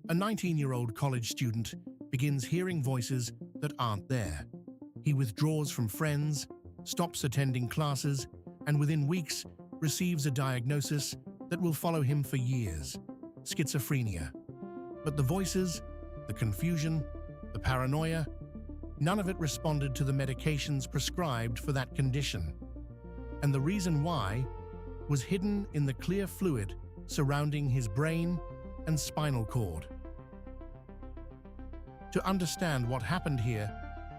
A 19-year-old college student begins hearing voices that aren't there. He withdraws from friends, stops attending classes, and within weeks receives a diagnosis that will follow him for years: schizophrenia. But the voices, the confusion, the paranoia, none of it responded to the medications prescribed for that condition. And the reason why was hidden in the clear fluid surrounding his brain and spinal cord. To understand what happened here,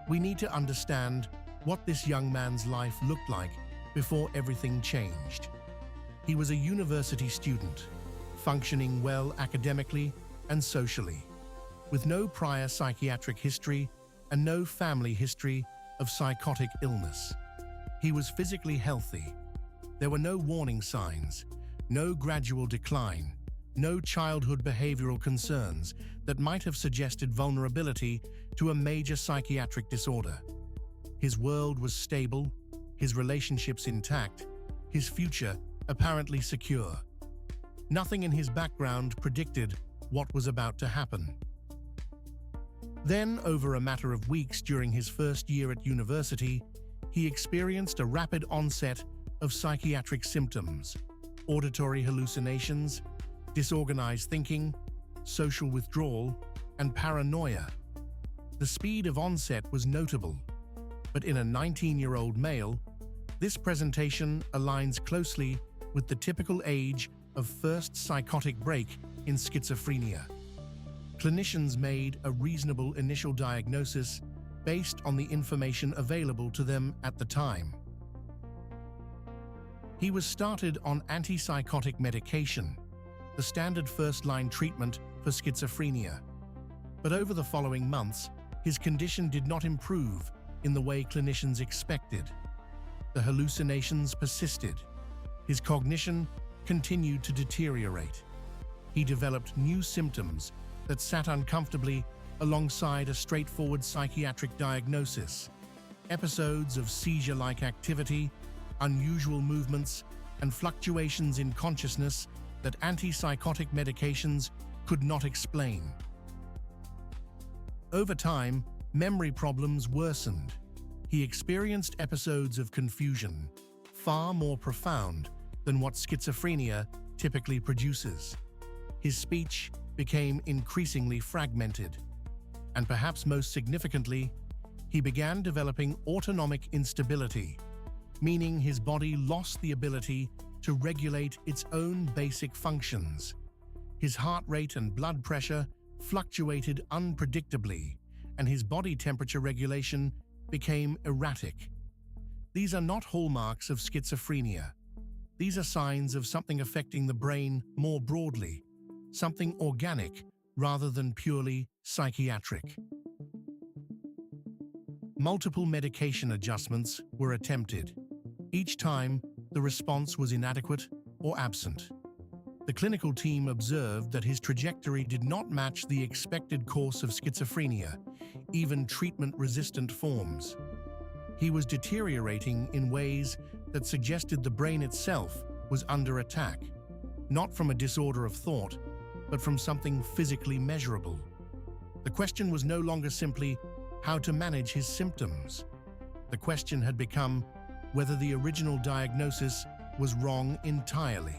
we need to understand what this young man's life looked like before everything changed. He was a university student, functioning well academically and socially, with no prior psychiatric history and no family history of psychotic illness. He was physically healthy. There were no warning signs, no gradual decline, no childhood behavioral concerns that might have suggested vulnerability to a major psychiatric disorder. His world was stable, his relationships intact, his future apparently secure. Nothing in his background predicted what was about to happen. Then, over a matter of weeks during his first year at university, he experienced a rapid onset of psychiatric symptoms: auditory hallucinations, disorganized thinking, social withdrawal, and paranoia. The speed of onset was notable, but in a 19-year-old male, this presentation aligns closely with the typical age of first psychotic break in schizophrenia. Clinicians made a reasonable initial diagnosis based on the information available to them at the time. He was started on antipsychotic medication, the standard first-line treatment for schizophrenia. But over the following months, his condition did not improve in the way clinicians expected. The hallucinations persisted. His cognition continued to deteriorate. He developed new symptoms that sat uncomfortably alongside a straightforward psychiatric diagnosis: episodes of seizure-like activity, unusual movements, and fluctuations in consciousness that antipsychotic medications could not explain. Over time, memory problems worsened. He experienced episodes of confusion, far more profound than what schizophrenia typically produces. His speech became increasingly fragmented, and perhaps most significantly, he began developing autonomic instability, meaning his body lost the ability to regulate its own basic functions. His heart rate and blood pressure fluctuated unpredictably, and his body temperature regulation became erratic. These are not hallmarks of schizophrenia. These are signs of something affecting the brain more broadly, something organic rather than purely psychiatric. Multiple medication adjustments were attempted. Each time, the response was inadequate or absent. The clinical team observed that his trajectory did not match the expected course of schizophrenia, even treatment-resistant forms. He was deteriorating in ways that suggested the brain itself was under attack, not from a disorder of thought, but from something physically measurable. The question was no longer simply how to manage his symptoms. The question had become whether the original diagnosis was wrong entirely.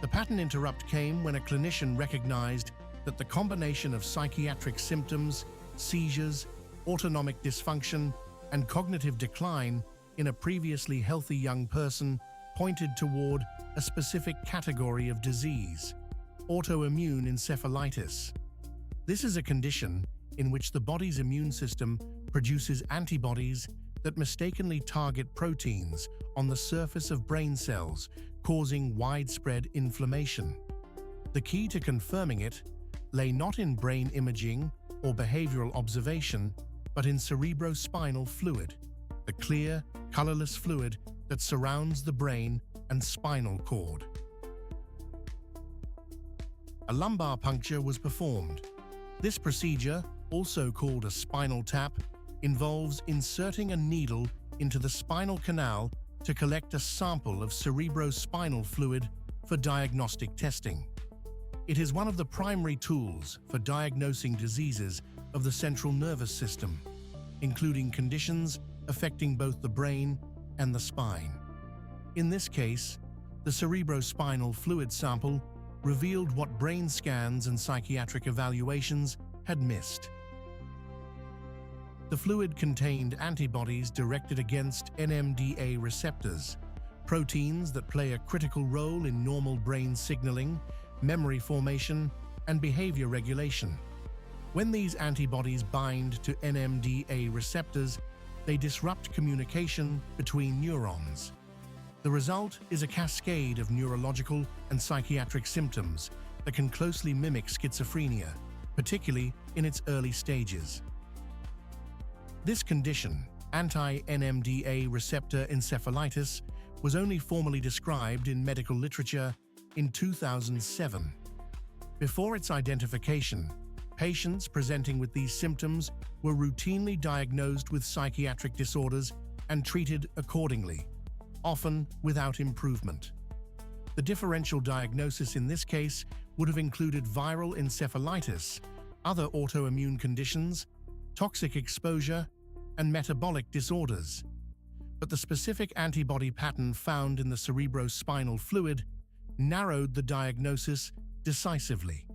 The pattern interrupt came when a clinician recognized that the combination of psychiatric symptoms, seizures, autonomic dysfunction, and cognitive decline in a previously healthy young person pointed toward a specific category of disease: autoimmune encephalitis. This is a condition in which the body's immune system produces antibodies that mistakenly target proteins on the surface of brain cells, causing widespread inflammation. The key to confirming it lay not in brain imaging or behavioral observation, but in cerebrospinal fluid, the clear, colorless fluid that surrounds the brain and spinal cord. A lumbar puncture was performed. This procedure, also called a spinal tap, involves inserting a needle into the spinal canal to collect a sample of cerebrospinal fluid for diagnostic testing. It is one of the primary tools for diagnosing diseases of the central nervous system, including conditions affecting both the brain and the spine. In this case, the cerebrospinal fluid sample revealed what brain scans and psychiatric evaluations had missed. The fluid contained antibodies directed against NMDA receptors, proteins that play a critical role in normal brain signaling, memory formation, and behavior regulation. When these antibodies bind to NMDA receptors, they disrupt communication between neurons. The result is a cascade of neurological and psychiatric symptoms that can closely mimic schizophrenia, particularly in its early stages. This condition, anti-NMDA receptor encephalitis, was only formally described in medical literature in 2007. Before its identification, patients presenting with these symptoms were routinely diagnosed with psychiatric disorders and treated accordingly, often without improvement. The differential diagnosis in this case would have included viral encephalitis, other autoimmune conditions, toxic exposure, and metabolic disorders. But the specific antibody pattern found in the cerebrospinal fluid narrowed the diagnosis decisively.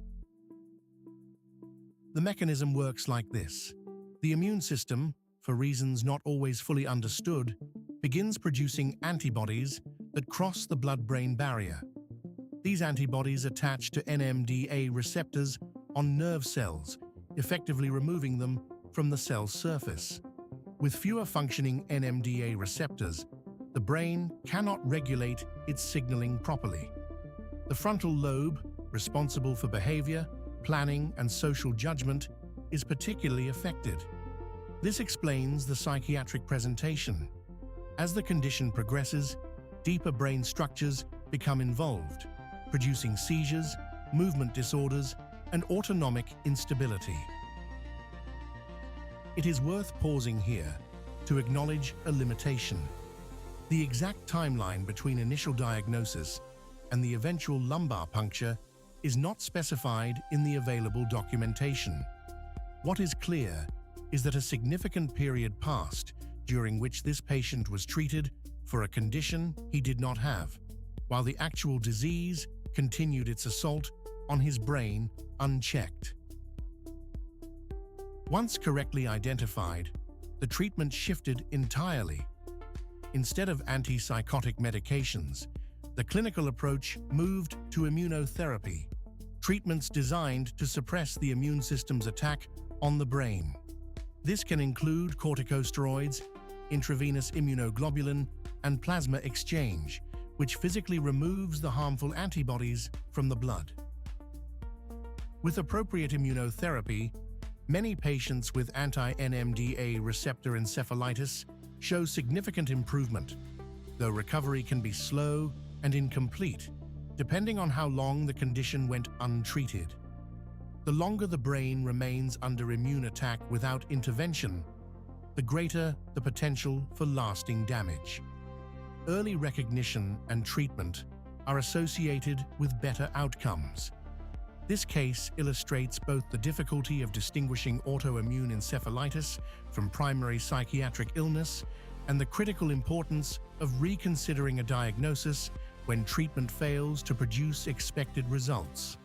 The mechanism works like this. The immune system, for reasons not always fully understood, begins producing antibodies that cross the blood-brain barrier. These antibodies attach to NMDA receptors on nerve cells, effectively removing them from the cell surface. With fewer functioning NMDA receptors, the brain cannot regulate its signaling properly. The frontal lobe, responsible for behavior, planning, and social judgment, is particularly affected. This explains the psychiatric presentation. As the condition progresses, deeper brain structures become involved, producing seizures, movement disorders, and autonomic instability. It is worth pausing here to acknowledge a limitation. The exact timeline between initial diagnosis and the eventual lumbar puncture is not specified in the available documentation. What is clear is that a significant period passed during which this patient was treated for a condition he did not have, while the actual disease continued its assault on his brain unchecked. Once correctly identified, the treatment shifted entirely. Instead of antipsychotic medications, the clinical approach moved to immunotherapy, treatments designed to suppress the immune system's attack on the brain. This can include corticosteroids, intravenous immunoglobulin, and plasma exchange, which physically removes the harmful antibodies from the blood. With appropriate immunotherapy, many patients with anti-NMDA receptor encephalitis show significant improvement, though recovery can be slow and incomplete, depending on how long the condition went untreated. The longer the brain remains under immune attack without intervention, the greater the potential for lasting damage. Early recognition and treatment are associated with better outcomes. This case illustrates both the difficulty of distinguishing autoimmune encephalitis from primary psychiatric illness and the critical importance of reconsidering a diagnosis when treatment fails to produce expected results.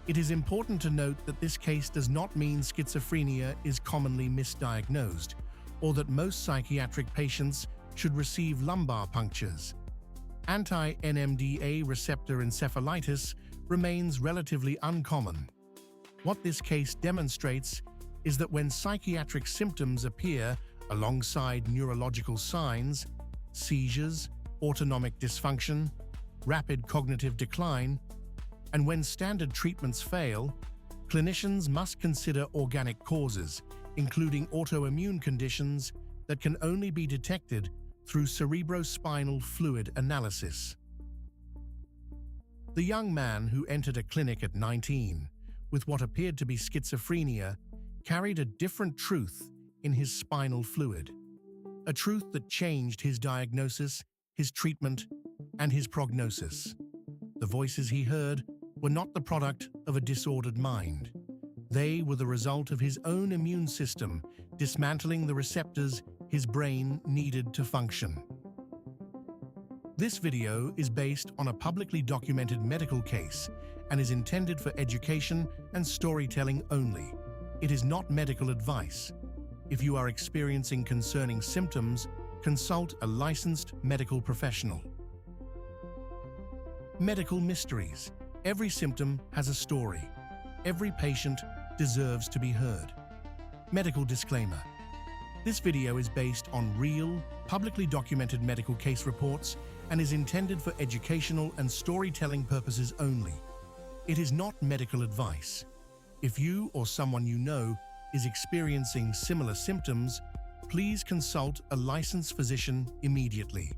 It is important to note that this case does not mean schizophrenia is commonly misdiagnosed, or that most psychiatric patients should receive lumbar punctures. Anti-NMDA receptor encephalitis remains relatively uncommon. What this case demonstrates is that when psychiatric symptoms appear alongside neurological signs, seizures, autonomic dysfunction, rapid cognitive decline, and when standard treatments fail, clinicians must consider organic causes, including autoimmune conditions that can only be detected through cerebrospinal fluid analysis. The young man who entered a clinic at 19 with what appeared to be schizophrenia carried a different truth in his spinal fluid, a truth that changed his diagnosis, his treatment, and his prognosis. The voices he heard were not the product of a disordered mind. They were the result of his own immune system dismantling the receptors his brain needed to function. This video is based on a publicly documented medical case and is intended for education and storytelling only. It is not medical advice. If you are experiencing concerning symptoms, consult a licensed medical professional. Medical mysteries. Every symptom has a story. Every patient deserves to be heard. Medical disclaimer. This video is based on real, publicly documented medical case reports and is intended for educational and storytelling purposes only. It is not medical advice. If you or someone you know is experiencing similar symptoms, please consult a licensed physician immediately.